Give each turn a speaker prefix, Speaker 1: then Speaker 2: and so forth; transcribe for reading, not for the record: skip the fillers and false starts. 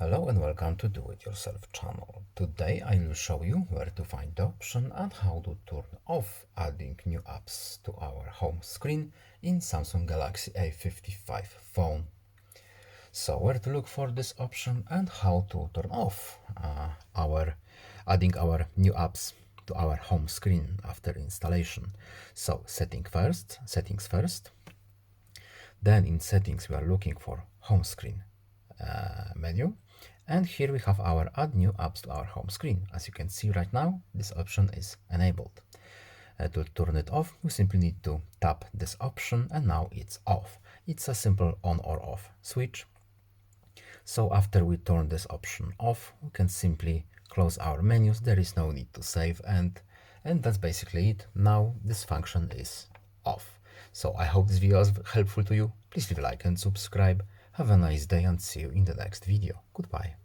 Speaker 1: Hello and welcome to Do It Yourself channel. Today I will show you where to find the option and how to turn off adding new apps to our home screen in Samsung Galaxy A55 phone. So where to look for this option and how to turn off adding our new apps to our home screen after installation. So settings first. Then in settings we are looking for home screen menu, and here we have our add new apps to our home screen. As you can see right now, this option is enabled. To turn it off, we simply need to tap this option and now it's off. It's a simple on or off switch. So after we turn this option off, we can simply close our menus. There is no need to save, and that's basically it. Now this function is off. So I hope this video was helpful to you. Please leave a like and subscribe. Have a nice day and see you in the next video. Goodbye.